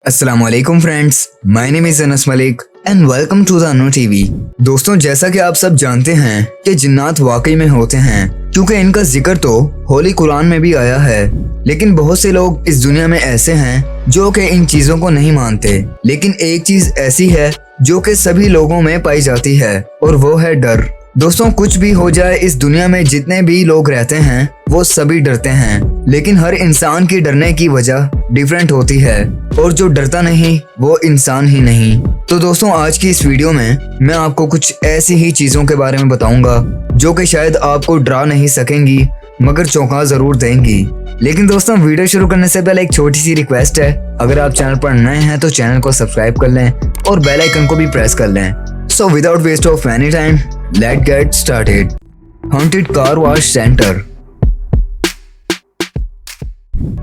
अस्सलामुअलैकुम friends, my name is Anas Malik and welcome to the Anu TV. दोस्तों, जैसा कि आप सब जानते हैं कि जिन्नात वाकई में होते हैं, क्योंकि इनका जिक्र तो होली कुरान में भी आया है। लेकिन बहुत से लोग इस दुनिया में ऐसे हैं जो कि इन चीजों को नहीं मानते। लेकिन एक चीज ऐसी है जो कि सभी लोगों में पाई जाती है और वो है डर। दोस्तों, कुछ भी हो जाए, इस दुनिया में जितने भी लोग रहते हैं वो सभी डरते हैं, लेकिन हर इंसान की डरने की वजह डिफरेंट होती है और जो डरता नहीं वो इंसान ही नहीं। तो दोस्तों, आज की इस वीडियो में मैं आपको कुछ ऐसी ही चीजों के बारे में बताऊंगा जो कि शायद आपको डरा नहीं सकेंगी मगर चौंका जरूर देंगी। लेकिन दोस्तों, वीडियो शुरू करने से पहले एक छोटी सी रिक्वेस्ट है, अगर आप चैनल पर नए हैं तो चैनल को सब्सक्राइब कर लें और बेल आइकन को भी प्रेस कर लें। So without waste of any time, let's get started. Haunted car wash centre.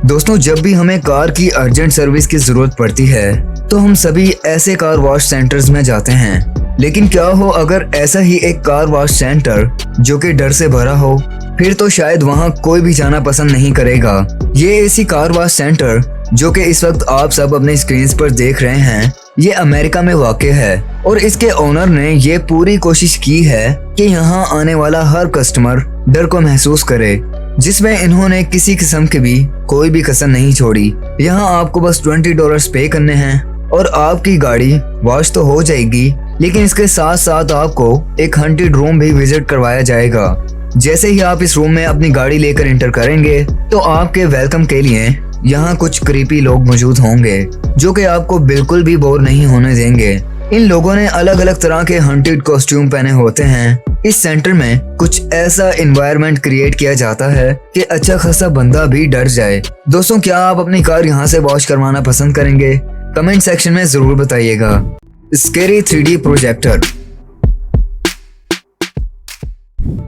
दोस्तों, जब भी हमें कार की अर्जेंट सर्विस की जरूरत पड़ती है तो हम सभी ऐसे कार वॉश सेंटर्स में जाते हैं। लेकिन क्या हो अगर ऐसा ही एक कार वॉश सेंटर जो कि डर से भरा हो, फिर तो शायद वहां कोई भी जाना पसंद नहीं करेगा। ये ऐसी कार वॉश सेंटर जो कि इस वक्त आप सब अपने स्क्रीन पर देख रहे हैं, ये अमेरिका में वाक़ है और इसके ओनर ने ये पूरी कोशिश की है कि यहाँ आने वाला हर कस्टमर डर को महसूस करे, जिसमें इन्होंने किसी किस्म की भी कोई भी कसर नहीं छोड़ी। यहाँ आपको बस $20 पे करने हैं और आपकी गाड़ी वॉश तो हो जाएगी, लेकिन इसके साथ साथ आपको एक हॉन्टेड रूम भी विजिट करवाया जाएगा। जैसे ही आप इस रूम में अपनी गाड़ी लेकर एंटर करेंगे तो आपके वेलकम के लिए यहाँ कुछ क्रीपी लोग मौजूद होंगे जो कि आपको बिल्कुल भी बोर नहीं होने देंगे। इन लोगों ने अलग अलग तरह के हॉन्टेड कॉस्ट्यूम पहने होते हैं। इस सेंटर में कुछ ऐसा एनवायरनमेंट क्रिएट किया जाता है कि अच्छा खासा बंदा भी डर जाए। दोस्तों, क्या आप अपनी कार यहाँ से वॉश करवाना पसंद करेंगे? कमेंट सेक्शन में जरूर बताइएगा। Scary 3D projector.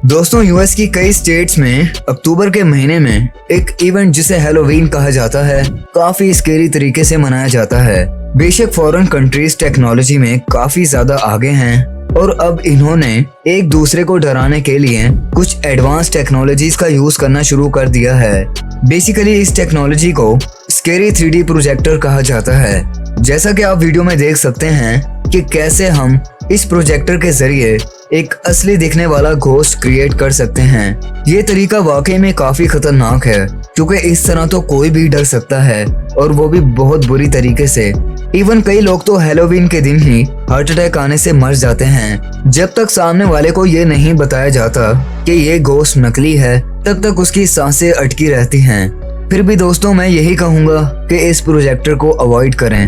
दोस्तों, यूएस की कई स्टेट्स में अक्टूबर के महीने में एक इवेंट जिसे हैलोवीन कहा जाता है काफी स्केरी तरीके से मनाया जाता है। बेशक फॉरेन कंट्रीज टेक्नोलॉजी में काफी ज्यादा आगे हैं और अब इन्होंने एक दूसरे को डराने के लिए कुछ एडवांस टेक्नोलॉजीज का यूज करना शुरू कर दिया है। बेसिकली इस टेक्नोलॉजी को स्कैरी 3D प्रोजेक्टर कहा जाता है। जैसा कि आप वीडियो में देख सकते हैं कि कैसे हम इस प्रोजेक्टर के जरिए एक असली दिखने वाला घोस्ट क्रिएट कर सकते हैं। ये तरीका वाकई में काफी खतरनाक है, क्योंकि इस तरह तो कोई भी डर सकता है और वो भी बहुत बुरी तरीके से। इवन कई लोग तो हैलोवीन के दिन ही हार्ट अटैक आने से मर जाते हैं। जब तक सामने वाले को ये नहीं बताया जाता कि ये घोस्ट नकली है, तब तक उसकी सांसें अटकी रहती हैं। फिर भी दोस्तों, मैं यही कहूँगा कि इस प्रोजेक्टर को अवॉइड करें।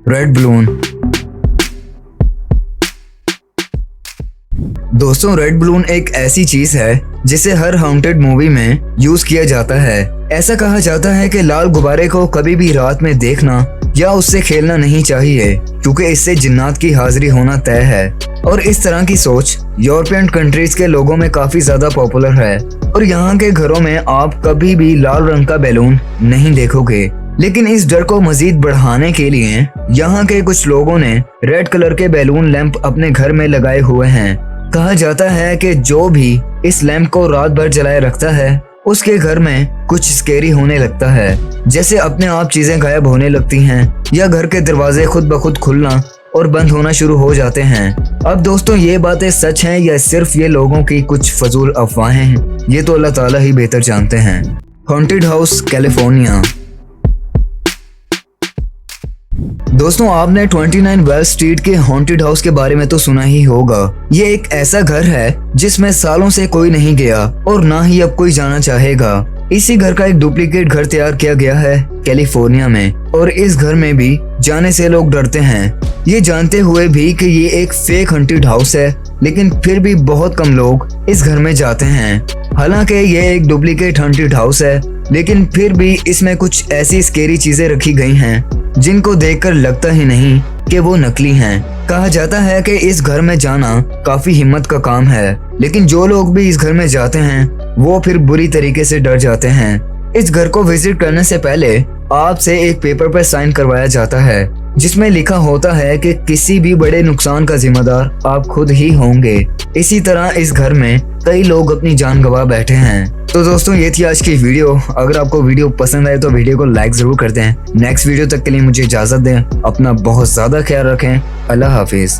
Red balloon. दोस्तों, रेड बलून एक ऐसी चीज है जिसे हर हॉन्टेड मूवी में यूज किया जाता है। ऐसा कहा जाता है कि लाल गुब्बारे को कभी भी रात में देखना या उससे खेलना नहीं चाहिए, क्योंकि इससे जिन्नात की हाजिरी होना तय है। और इस तरह की सोच यूरोपियन कंट्रीज के लोगों में काफी ज्यादा पॉपुलर है और यहाँ के घरों में आप कभी भी लाल रंग का बैलून नहीं देखोगे। लेकिन इस डर को मजीद बढ़ाने के लिए यहाँ के कुछ लोगों ने रेड कलर के बैलून लैंप अपने घर में लगाए हुए हैं। कहा जाता है कि जो भी इस लैंप को रात भर जलाए रखता है उसके घर में कुछ स्केरी होने लगता है, जैसे अपने आप चीजें गायब होने लगती हैं या घर के दरवाजे खुद ब खुद खुलना और बंद होना शुरू हो जाते हैं। अब दोस्तों, ये बातें सच हैं या सिर्फ ये लोगों की कुछ फजूल अफवाहें हैं, ये तो अल्लाह ताला ही बेहतर जानते हैं। Haunted house California. दोस्तों, आपने 29 वेल स्ट्रीट के हॉन्टेड हाउस के बारे में तो सुना ही होगा। ये एक ऐसा घर है जिसमें सालों से कोई नहीं गया और ना ही अब कोई जाना चाहेगा। इसी घर का एक डुप्लीकेट घर तैयार किया गया है कैलिफोर्निया में और इस घर में भी जाने से लोग डरते हैं, ये जानते हुए भी कि ये एक फेक हॉन्टेड हाउस है। लेकिन फिर भी बहुत कम लोग इस घर में जाते हैं। हालांकि ये एक डुप्लीकेट हॉन्टेड हाउस है, लेकिन फिर भी इसमें कुछ ऐसी स्केरी चीजें रखी गई हैं जिनको देखकर लगता ही नहीं कि वो नकली हैं। कहा जाता है कि इस घर में जाना काफी हिम्मत का काम है, लेकिन जो लोग भी इस घर में जाते हैं वो फिर बुरी तरीके से डर जाते हैं। इस घर को विजिट करने से पहले आपसे एक पेपर पर साइन करवाया जाता है जिसमें लिखा होता है कि किसी भी बड़े नुकसान का जिम्मेदार आप खुद ही होंगे। इसी तरह इस घर में कई लोग अपनी जान गंवा बैठे हैं। तो दोस्तों ये थी आज की वीडियो। अगर आपको वीडियो पसंद आए तो वीडियो को लाइक जरूर कर दें। नेक्स्ट वीडियो तक के लिए मुझे इजाजत दें। अपना बहुत ज्यादा ख्याल रखें। अल्लाह हाफिज।